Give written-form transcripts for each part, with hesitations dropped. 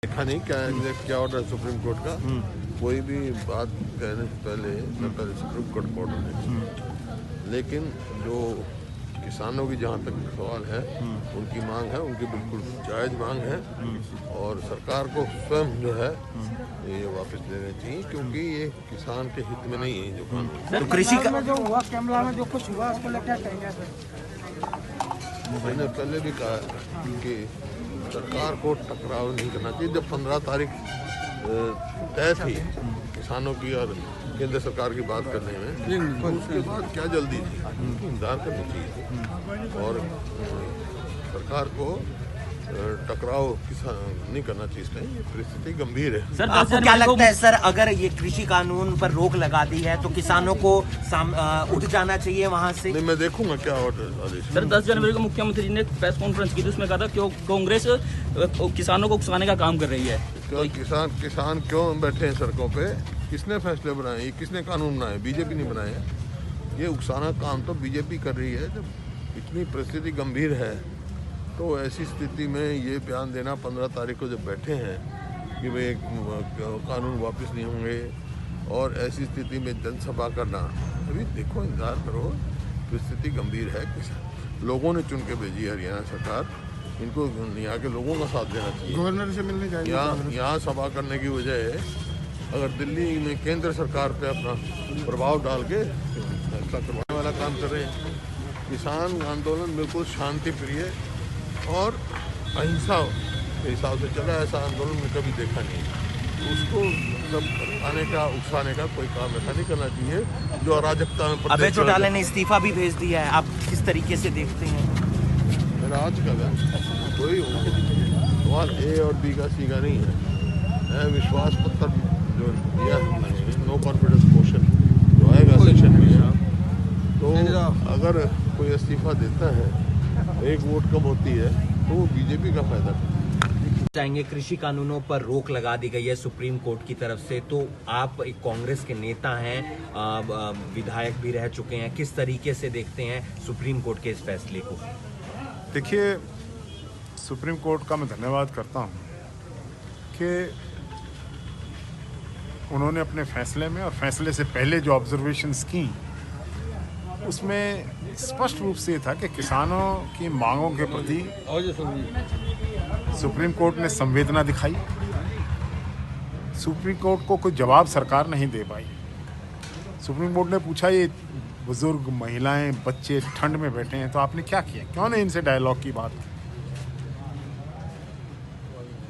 देखा नहीं क्या ऑर्डर है सुप्रीम कोर्ट का। कोई भी बात कहने से पहले सुप्रीम कोर्ट का ऑर्डर है, लेकिन जो किसानों की जहाँ तक सवाल है उनकी मांग है, उनकी बिल्कुल जायज़ मांग है और सरकार को स्वयं जो है ये वापस लेना चाहिए, क्योंकि ये किसान के हित में नहीं है जो कानून। तो कृषि का जो हुआ कैमला में जो कुछ हुआ उसको लेकर कहेंगे। मैंने पहले भी कहा कि सरकार को टकराव नहीं करना चाहिए। जब 15 तारीख तय थी किसानों की और केंद्र सरकार की बात करने में, तो उसके बाद क्या जल्दी थी, इंतजार करनी चाहिए थी और सरकार को टकराव नहीं करना चाहिए। इसमें ये परिस्थिति गंभीर है। सर, आपको क्या लगता है सर, अगर ये कृषि कानून पर रोक लगा दी है तो किसानों को उठ जाना चाहिए वहां से? नहीं, मैं देखूंगा क्या ऑर्डर आदेश। सर, 10 जनवरी को मुख्यमंत्री जी ने प्रेस कॉन्फ्रेंस की थी, उसमें कहा था कि कांग्रेस किसानों को उकसाने का काम कर रही है। तो किसान क्यों बैठे हैं सड़कों पे? किसने फैसले बनाए? ये किसने कानून बनाए? बीजेपी ने बनाए हैं। ये उकसाना काम तो बीजेपी कर रही है। जब इतनी परिस्थिति गंभीर है तो ऐसी स्थिति में ये बयान देना 15 तारीख को जब बैठे हैं कि भाई कानून वापस नहीं होंगे, और ऐसी स्थिति में जनसभा करना, अभी देखो इंतजार करो, परिस्थिति गंभीर है। लोगों ने चुन के भेजी है हरियाणा सरकार, इनको यहाँ के लोगों का साथ देना चाहिए। गवर्नर से मिलने जाएंगे। यहाँ सभा करने की वजह अगर दिल्ली में केंद्र सरकार पे अपना प्रभाव डाल के फैसला करवाने वाला काम कर रहे हैं। किसान आंदोलन बिल्कुल शांति प्रिय और अहिंसा के हिसाब से चला, ऐसा आंदोलन में कभी देखा नहीं है। उसको सब आने का उकसाने का कोई काम ऐसा नहीं करना चाहिए जो अराजकता में। अभय चौटाला ने इस्तीफा भी भेज दिया है, आप किस तरीके से देखते हैं? मेरा आज का कोई सवाल ए और बी का सी का नहीं है। विश्वास पत्र जो दिया है, नो कॉन्फिडेंस मोशन जो आएगा सेशन में, तो अगर कोई इस्तीफा देता है, एक वोट कम होती है, तो वो बीजेपी का फायदा चाहेंगे। कृषि कानूनों पर रोक लगा दी गई है सुप्रीम कोर्ट की तरफ से, तो आप एक कांग्रेस के नेता हैं, विधायक भी रह चुके हैं, किस तरीके से देखते हैं सुप्रीम कोर्ट के इस फैसले को? देखिए, सुप्रीम कोर्ट का मैं धन्यवाद करता हूं कि उन्होंने अपने फैसले में और फैसले से पहले जो ऑब्जर्वेशंस की, उसमें स्पष्ट रूप से था कि किसानों की मांगों के प्रति सुप्रीम कोर्ट ने संवेदना दिखाई। सुप्रीम कोर्ट को कोई जवाब सरकार नहीं दे पाई। सुप्रीम कोर्ट ने पूछा, ये बुजुर्ग, महिलाएं, बच्चे ठंड में बैठे हैं, तो आपने क्या किया? क्यों नहीं इनसे डायलॉग की बात की?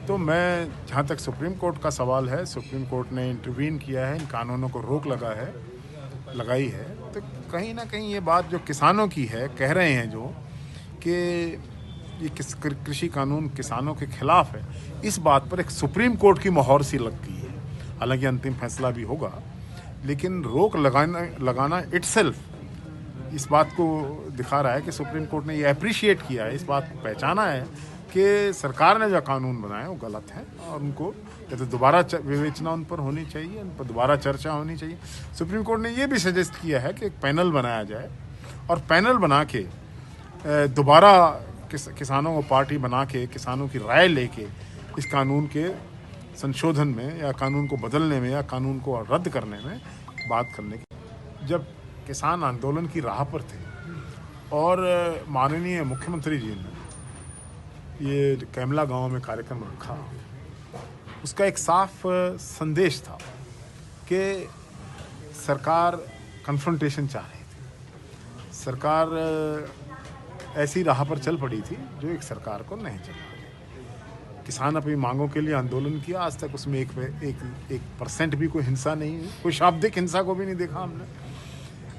तो मैं, जहाँ तक सुप्रीम कोर्ट का सवाल है, सुप्रीम कोर्ट ने इंटरवीन किया है, इन कानूनों को रोक लगाई है, तो कहीं ना कहीं ये बात जो किसानों की है, कह रहे हैं जो कि ये कृषि कानून किसानों के खिलाफ है, इस बात पर एक सुप्रीम कोर्ट की मोहर सी लग गई है। हालांकि अंतिम फैसला भी होगा, लेकिन रोक लगाना इटसेल्फ इस बात को दिखा रहा है कि सुप्रीम कोर्ट ने ये अप्रिशिएट किया है, इस बात को पहचाना है कि सरकार ने जो कानून बनाए वो गलत है और उनको या तो दोबारा विवेचना उन पर होनी चाहिए, उन पर दोबारा चर्चा होनी चाहिए। सुप्रीम कोर्ट ने ये भी सजेस्ट किया है कि एक पैनल बनाया जाए और पैनल बना के दोबारा किसानों को पार्टी बना के किसानों की राय लेके इस कानून के संशोधन में या कानून को बदलने में या कानून को रद्द करने में बात करने की। जब किसान आंदोलन की राह पर थे और माननीय मुख्यमंत्री जी ने ये कैमला गांव में कार्यक्रम रखा, उसका एक साफ संदेश था कि सरकार कन्फ्रंटेशन चाह रही थी, सरकार ऐसी राह पर चल पड़ी थी जो एक सरकार को नहीं चलना। किसान अपनी मांगों के लिए आंदोलन किया, आज तक उसमें एक परसेंट भी कोई हिंसा नहीं हुई, कोई शाब्दिक हिंसा को भी नहीं देखा हमने।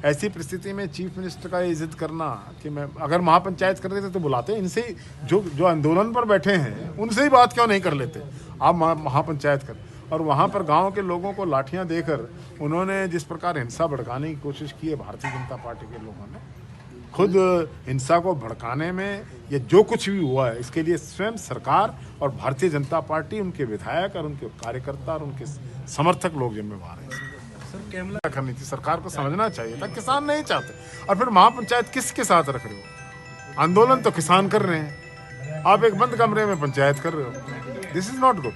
ऐसी परिस्थिति में चीफ मिनिस्टर का ये जिद करना कि मैं अगर महापंचायत कर देते तो बुलाते, इनसे जो आंदोलन पर बैठे हैं उनसे ही बात क्यों नहीं कर लेते, आप महापंचायत कर। और वहाँ पर गांव के लोगों को लाठियां देकर उन्होंने जिस प्रकार हिंसा भड़काने की कोशिश की है, भारतीय जनता पार्टी के लोगों ने खुद हिंसा को भड़काने में ये जो कुछ भी हुआ है, इसके लिए स्वयं सरकार और भारतीय जनता पार्टी, उनके विधायक और उनके कार्यकर्ता और उनके समर्थक लोग जिम्मेवार हैं। सर, कैमला करनी थी, सरकार को समझना चाहिए था किसान नहीं चाहते। और फिर महापंचायत किसके साथ रख रहे हो? आंदोलन तो किसान कर रहे हैं, आप एक बंद कमरे में पंचायत कर रहे हो। This is not good.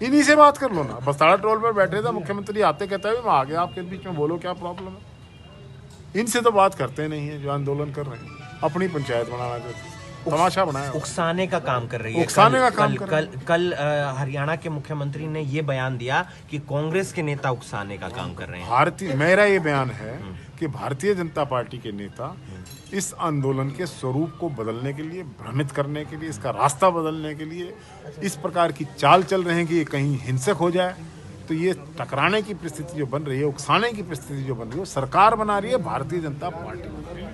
इन्हीं से बात कर लो ना। बस्ताड़ा टोल पर बैठे थे, मुख्यमंत्री आते कहता है मैं आ गया आपके बीच में, बोलो क्या प्रॉब्लम है। इनसे तो बात करते नहीं है जो आंदोलन कर रहे हैं, अपनी पंचायत बनाना चाहते हैं, तमाशा बनाया। उकसाने का काम कर रही है। उकसाने का काम कर कल हरियाणा के मुख्यमंत्री ने ये बयान दिया कि कांग्रेस के नेता उकसाने का काम कर रहे हैं। मेरा ये बयान है कि भारतीय जनता पार्टी के नेता इस आंदोलन के स्वरूप को बदलने के लिए, भ्रमित करने के लिए, इसका रास्ता बदलने के लिए इस प्रकार की चाल चल रहे हैं कि ये कहीं हिंसक हो जाए। तो ये टकराने की परिस्थिति जो बन रही है, उकसाने की परिस्थिति जो बन रही है, सरकार बना रही है भारतीय जनता पार्टी बना रही है।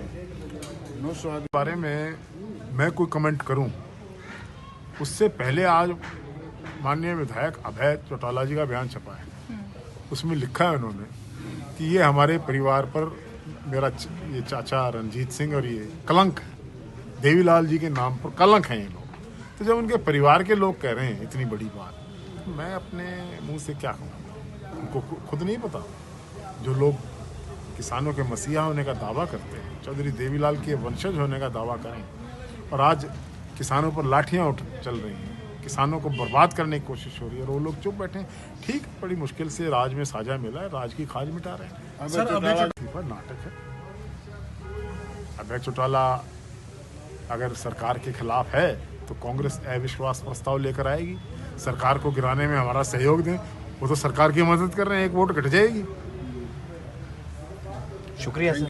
के बारे में मैं कोई कमेंट करूं उससे पहले आज माननीय विधायक अभय चौटाला जी का बयान छपा है। उसमें लिखा है उन्होंने कि ये हमारे परिवार पर मेरा ये चाचा रंजीत सिंह और ये कलंक है, देवीलाल जी के नाम पर कलंक हैं ये लोग। तो जब उनके परिवार के लोग कह रहे हैं इतनी बड़ी बात, तो मैं अपने मुंह से क्या कहूँगा। उनको खुद नहीं पता। जो लोग किसानों के मसीहा होने का दावा करते हैं, चौधरी देवीलाल के वंशज होने का दावा करें, और आज किसानों पर लाठियाँ चल रही हैं, किसानों को बर्बाद करने की कोशिश हो रही है, और वो लोग चुप बैठे हैं। ठीक, बड़ी मुश्किल से राज में साझा मिला है, राज की खाज मिटा रहे हैं। पर नाटक है। अभय चौटाला अगर सरकार के खिलाफ है तो कांग्रेस अविश्वास प्रस्ताव लेकर आएगी, सरकार को गिराने में हमारा सहयोग दें। वो तो सरकार की मदद कर रहे हैं, एक वोट घट जाएगी। शुक्रिया सर।